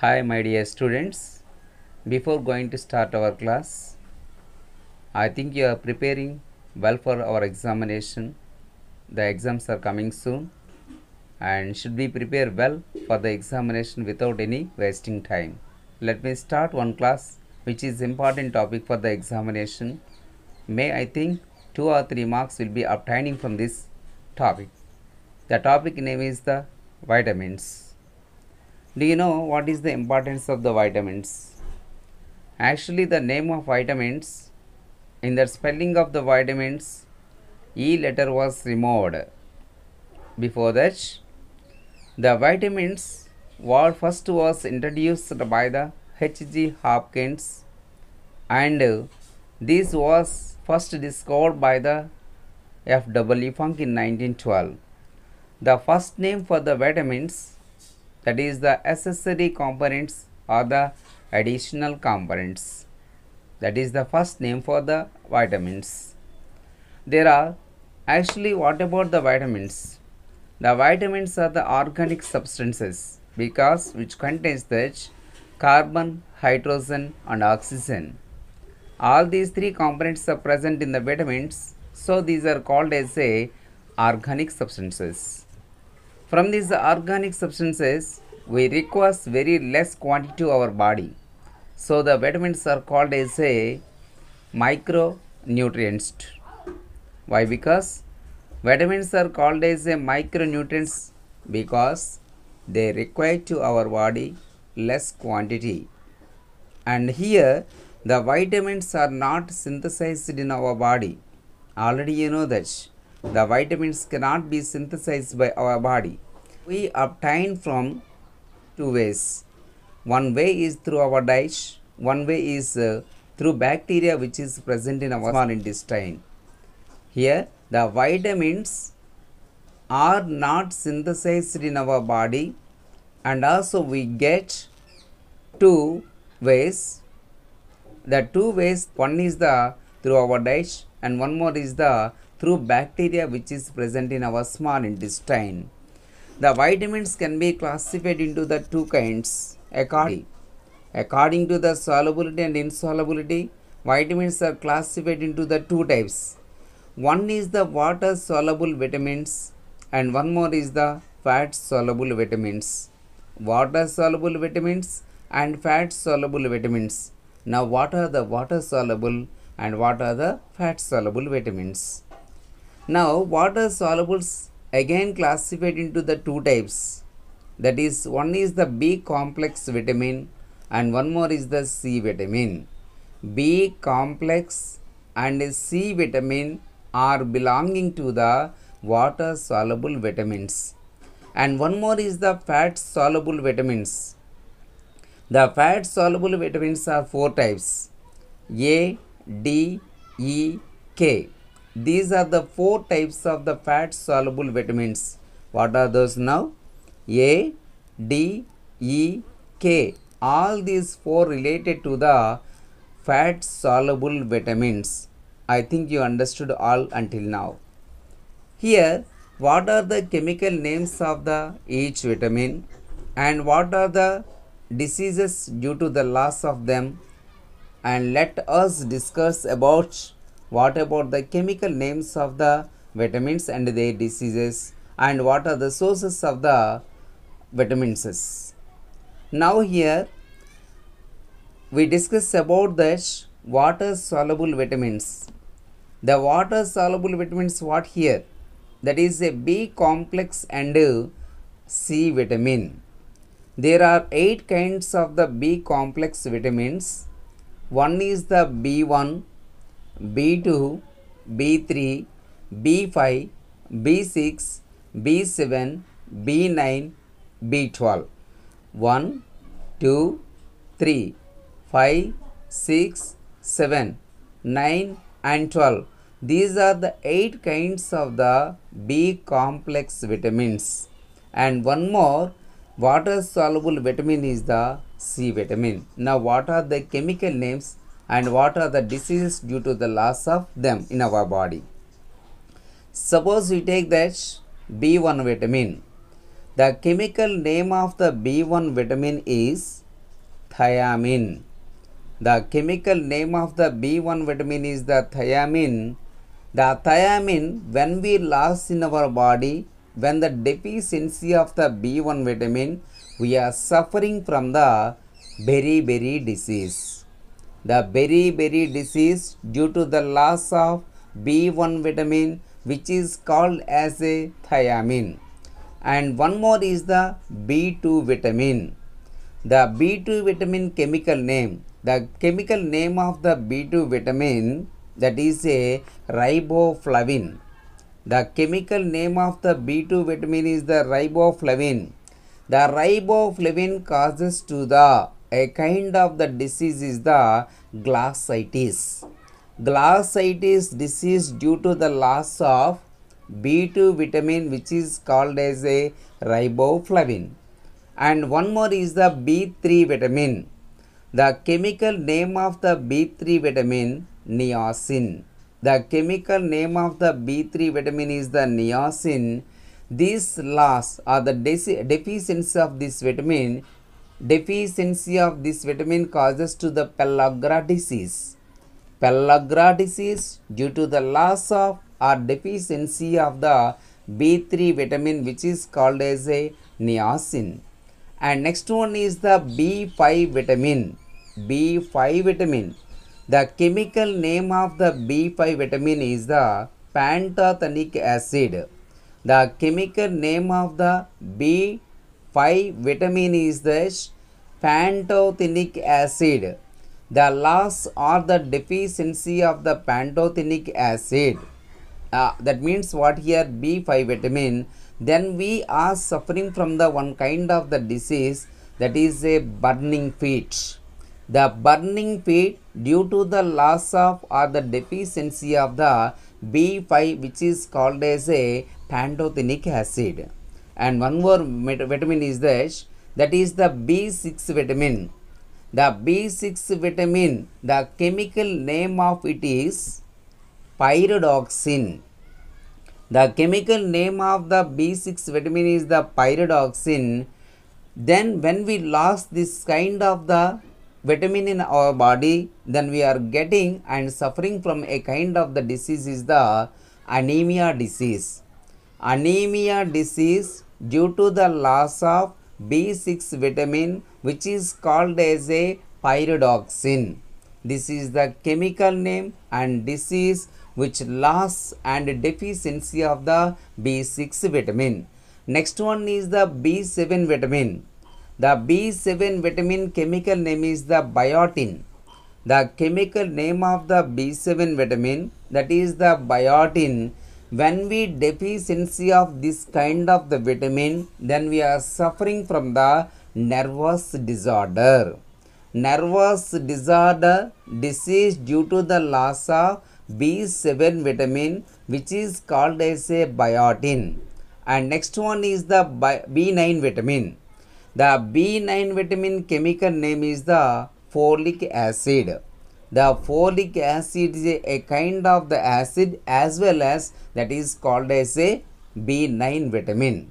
Hi, my dear students. Before going to start our class, I think you are preparing well for our examination. The exams are coming soon and should we prepare well for the examination without any wasting time. Let me start one class which is important topic for the examination. May I think 2 or 3 marks will be obtaining from this topic. The topic name is the vitamins. Do you know what is the importance of the vitamins? Actually, the name of vitamins, in the spelling of the vitamins, E letter was removed. Before that, the vitamins were first was introduced by the H.G. Hopkins, and this was first discovered by the F.W. Funk in 1912. The first name for the vitamins, that is the accessory components or the additional components. That is the first name for the vitamins. There are actually, what about the vitamins? The vitamins are the organic substances because which contains that carbon, hydrogen and oxygen. All these three components are present in the vitamins, so these are called as a organic substances. From these organic substances, we require very less quantity to our body. So the vitamins are called as a micronutrients. Why? Because vitamins are called as a micronutrients because they require to our body less quantity. And here the vitamins are not synthesized in our body. Already you know that the vitamins cannot be synthesized by our body. We obtain from two ways. One way is through our diet, one way is through bacteria which is present in our small intestine. Here the vitamins are not synthesized in our body, and also we get two ways. The two ways, one is the through our diet and one more is the through bacteria which is present in our small intestine. The vitamins can be classified into the two kinds according to the solubility and insolubility. Vitamins are classified into the two types. One is the water soluble vitamins and one more is the fat soluble vitamins. Water soluble vitamins and fat soluble vitamins. Now what are the water soluble and what are the fat soluble vitamins? Now water solubles again classified into the two types. That is, one is the B complex vitamin and one more is the C vitamin. B complex and C vitamin are belonging to the water soluble vitamins, and one more is the fat soluble vitamins. The fat soluble vitamins are four types: A, D, E, K. These are the four types of the fat soluble vitamins. What are those now? A, D, E, K. All these four related to the fat soluble vitamins. I think you understood all until now. Here, what are the chemical names of the each vitamin and what are the diseases due to the loss of them, and let us discuss about what about the chemical names of the vitamins and their diseases and what are the sources of the vitamins. Now here we discuss about the water soluble vitamins. The water soluble vitamins, what here? That is a B complex and C vitamin. There are 8 kinds of the B complex vitamins. One is the B1, B2, B3, B5, B6, B7, B9, B12. 1, 2, 3, 5, 6, 7, 9 and 12. These are the 8 kinds of the B complex vitamins, and one more water soluble vitamin is the C vitamin. Now what are the chemical names and what are the diseases due to the loss of them in our body? Suppose we take that B1 vitamin. The chemical name of the B1 vitamin is thiamine. The chemical name of the B1 vitamin is the thiamine. The thiamine, when we lost in our body, when the deficiency of the B1 vitamin, we are suffering from the beriberi disease. The beriberi disease due to the loss of B1 vitamin, which is called as a thiamine. And one more is the B2 vitamin. The B2 vitamin chemical name. The chemical name of the B2 vitamin, that is a riboflavin. The chemical name of the B2 vitamin is the riboflavin. The riboflavin causes to the a kind of the disease is the glossitis. Glossitis disease due to the loss of B2 vitamin, which is called as a riboflavin. And one more is the B3 vitamin. The chemical name of the B3 vitamin, niacin. The chemical name of the B3 vitamin is the niacin. This loss or the deficiency of this vitamin causes to the pellagra disease. Pellagra disease due to the loss of or deficiency of the B3 vitamin, which is called as a niacin. And next one is the B5 vitamin. B5 vitamin. The chemical name of the B5 vitamin is the pantothenic acid. The chemical name of the B5 vitamin is the pantothenic acid. The loss or the deficiency of the pantothenic acid, that means what here, B5 vitamin, then we are suffering from the one kind of the disease, that is a burning feet. The burning feet due to the loss of or the deficiency of the B5, which is called as a pantothenic acid. And one more vitamin is this, that is the B6 vitamin. The B6 vitamin, the chemical name of it is pyridoxine. The chemical name of the B6 vitamin is the pyridoxine. Then when we lost this kind of the vitamin in our body, then we are getting and suffering from a kind of the disease is the anemia disease. Anemia disease due to the loss of B6 vitamin, which is called as a pyridoxine. This is the chemical name and disease which loss and deficiency of the B6 vitamin. Next one is the B7 vitamin. The B7 vitamin chemical name is the biotin. The chemical name of the B7 vitamin, that is the biotin. When we deficiency of this kind of the vitamin, then we are suffering from the nervous disorder. Nervous disorder disease due to the loss of B7 vitamin, which is called as a biotin. And next one is the B9 vitamin. The B9 vitamin chemical name is the folic acid. The folic acid is a kind of the acid as well as that is called as a B9 vitamin.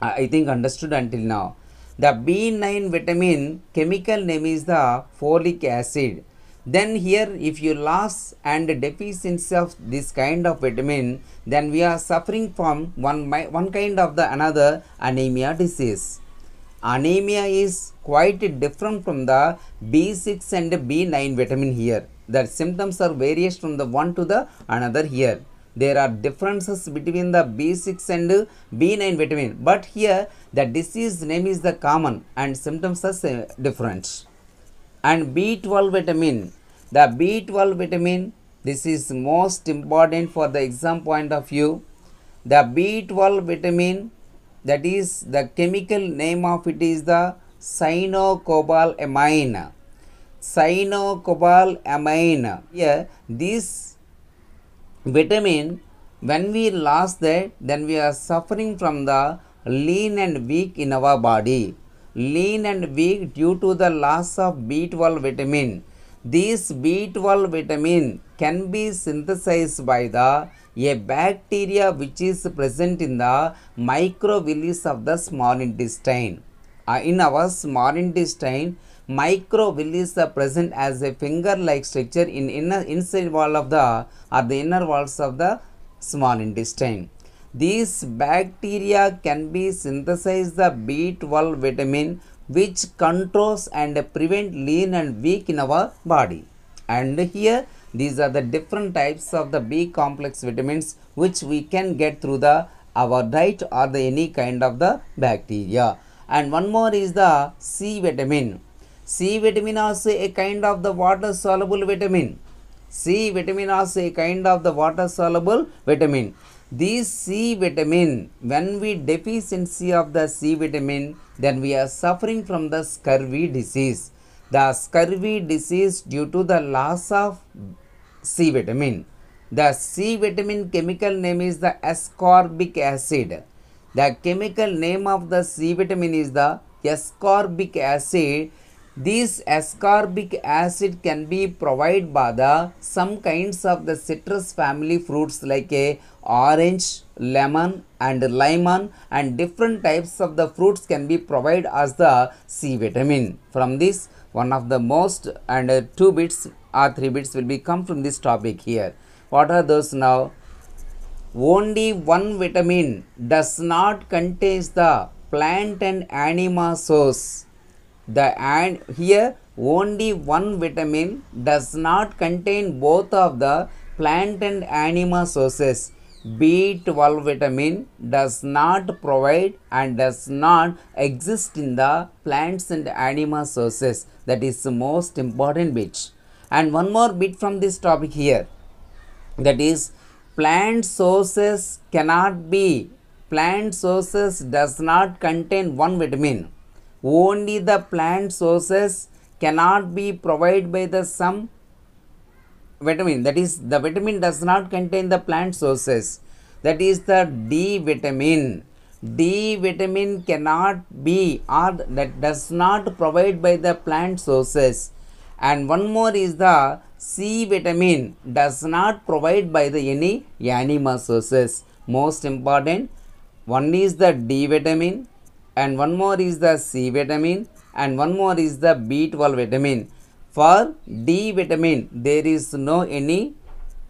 I think understood until now. The B9 vitamin chemical name is the folic acid. Then here if you loss and deficiency of this kind of vitamin, then we are suffering from one kind of the another anemia disease. Anemia is quite different from the B6 and B9 vitamin here. The symptoms are various from the one to the another here. There are differences between the B6 and B9 vitamin, but here the disease name is the common and symptoms are different. And B12 vitamin. The B12 vitamin, this is most important for the exam point of view. The B12 vitamin, that is the chemical name of it is the cyanocobalamin. Cyanocobalamin. Here this vitamin, when we lost that, then we are suffering from the lean and weak in our body. Lean and weak due to the loss of B12 vitamin. This B12 vitamin can be synthesized by the a bacteria which is present in the microvilli of the small intestine. In our small intestine, Microvilli is present as a finger-like structure in inside wall of the or the inner walls of the small intestine. These bacteria can be synthesize the B12 vitamin which controls and prevent lean and weak in our body. And here these are the different types of the B complex vitamins which we can get through the our diet or the any kind of the bacteria. And one more is the C vitamin. C vitamin also a kind of the water soluble vitamin. C vitamin also a kind of the water soluble vitamin. This C vitamin, when we deficiency of the C vitamin, then we are suffering from the scurvy disease. The scurvy disease due to the loss of C vitamin. The C vitamin chemical name is the ascorbic acid. The chemical name of the C vitamin is the ascorbic acid. This ascorbic acid can be provided by the some kinds of the citrus family fruits like a orange, lemon and lemon, and different types of the fruits can be provided as the C vitamin. From this, one of the most and 2 bits or 3 bits will be come from this topic here. What are those now? Only one vitamin does not contain the plant and animal source. Here only one vitamin does not contain both of the plant and animal sources. B12 vitamin does not provide and does not exist in the plants and animal sources. That is the most important bit. And one more bit from this topic here. That is, plant sources does not contain one vitamin. Only the plant sources cannot be provided by the some vitamin. That is, the vitamin does not contain the plant sources. That is the D vitamin. D vitamin cannot be or that does not provide by the plant sources. And one more is the C vitamin does not provide by the any animal sources. Most important, one is the D vitamin and one more is the C vitamin and one more is the B12 vitamin. For D vitamin there is no any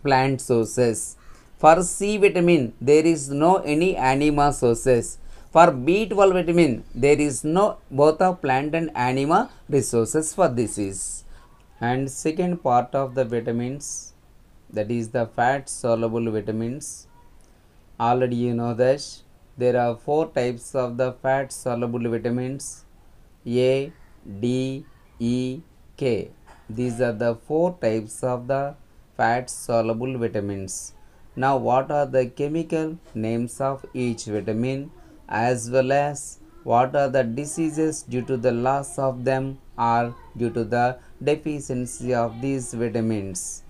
plant sources. For C vitamin there is no any animal sources. For B12 vitamin there is no both of plant and animal resources for this is. And second part of the vitamins, that is the fat soluble vitamins. Already you know that there are 4 types of the fat soluble vitamins: A, D, E, K. These are the 4 types of the fat soluble vitamins. Now what are the chemical names of each vitamin, as well as what are the diseases due to the loss of them or due to the deficiency of these vitamins.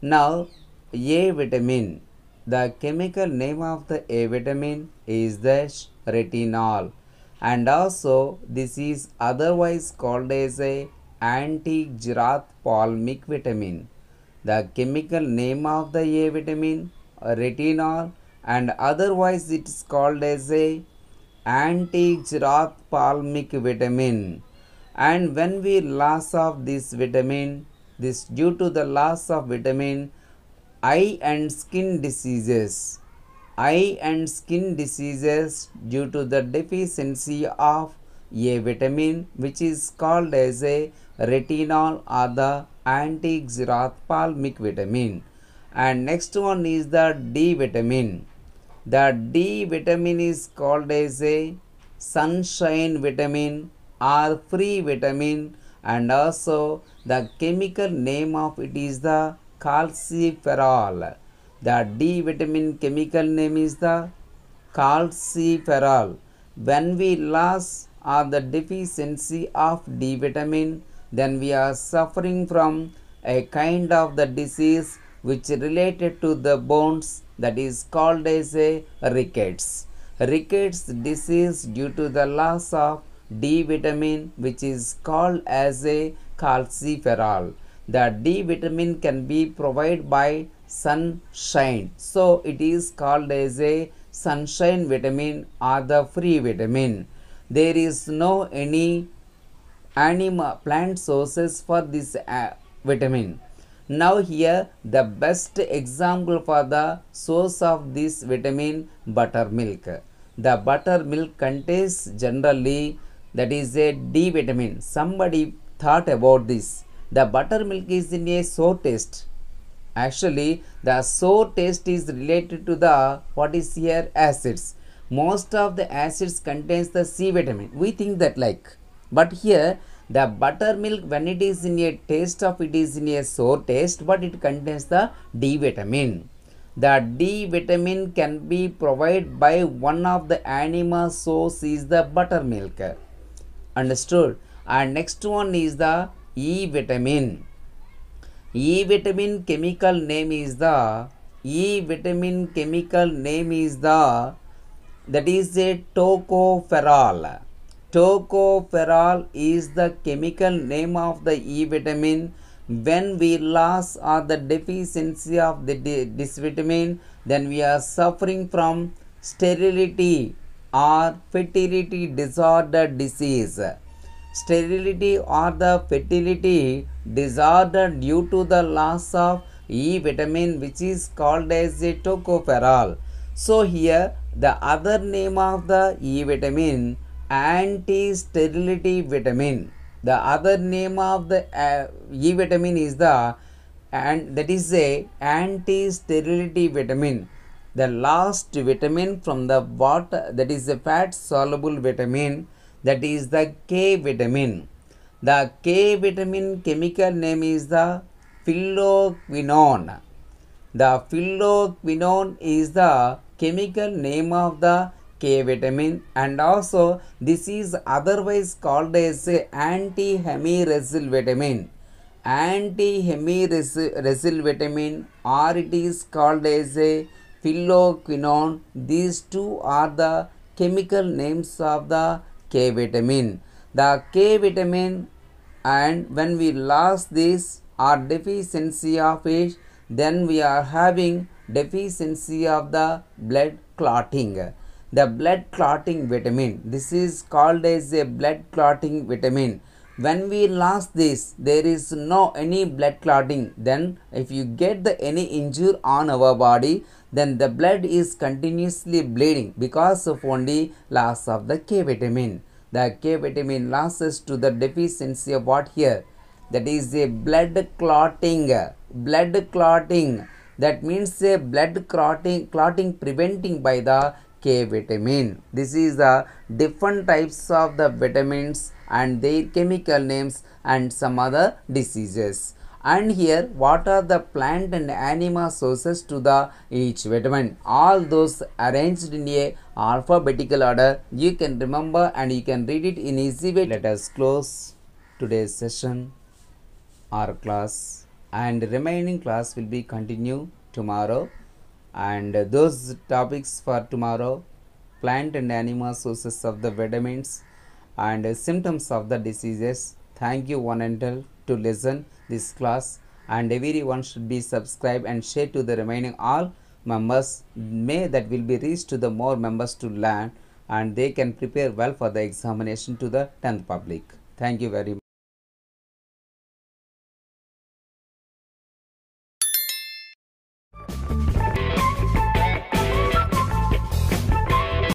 Now A vitamin. The chemical name of the A vitamin is the retinol, and also this is otherwise called as a anti-gyrothalmic vitamin. The chemical name of the A vitamin retinol, and otherwise it is called as a anti-gyrothalmic vitamin. And when we loss of this vitamin, this due to the loss of vitamin, eye and skin diseases due to the deficiency of A vitamin, which is called as a retinol or the anti-gyrothalmic vitamin. And next one is the D vitamin. The D vitamin is called as a sunshine vitamin or free vitamin, and also the chemical name of it is the calciferol. The D vitamin chemical name is the calciferol. When we loss or the deficiency of D vitamin, then we are suffering from a kind of the disease which related to the bones, that is called as a rickets. Rickets disease due to the loss of D vitamin, which is called as a calciferol. The D vitamin can be provided by sunshine, so it is called as a sunshine vitamin or the free vitamin. There is no any plant sources for this vitamin. Now here the best example for the source of this vitamin, buttermilk. The buttermilk contains generally, that is a D vitamin. Somebody thought about this. The buttermilk is in a sour taste. Actually, the sour taste is related to the what is here acids. Most of the acids contains the C vitamin. We think that like, but here the buttermilk, when it is in a taste of, it is in a sour taste, but it contains the D vitamin. The D vitamin can be provided by one of the animal source is the buttermilk. Understood? And next one is the E vitamin. E vitamin chemical name is the that is a tocopherol. Tocopherol is the chemical name of the E vitamin. When we loss or the deficiency of this vitamin, then we are suffering from sterility or fertility disorder disease. Sterility or the fertility disorder due to the loss of E vitamin, which is called as a tocopherol. So here the other name of the E vitamin, anti-sterility vitamin. The other name of the E vitamin is the, and that is a anti-sterility vitamin. The last vitamin from the water, that is a fat soluble vitamin, that is the K vitamin. The K vitamin chemical name is the phylloquinone. The phylloquinone is the chemical name of the K vitamin, and also this is otherwise called as a anti-hemiresyl vitamin. Anti-hemiresyl vitamin, or it is called as a phylloquinone. These two are the chemical names of the K vitamin. The K vitamin, and when we lost this or deficiency of it, then we are having deficiency of the blood clotting. The blood clotting vitamin, this is called as a blood clotting vitamin. When we lost this, there is no any blood clotting. Then if you get the any injury on our body, then the blood is continuously bleeding because of only loss of the K vitamin. The K vitamin losses to the deficiency of what here? That is a blood clotting. Blood clotting. That means a blood clotting preventing by the K vitamin. This is the different types of the vitamins and their chemical names and some other diseases. And here what are the plant and animal sources to the each vitamin? All those arranged in a alphabetical order. You can remember and you can read it in easy way. Let us close today's session or class, and remaining class will be continue tomorrow. And those topics for tomorrow: plant and animal sources of the vitamins and symptoms of the diseases. Thank you one and all to listen this class, and everyone should be subscribe and share to the remaining all members. May that will be reached to the more members to learn, and they can prepare well for the examination to the 10th public. Thank you very much.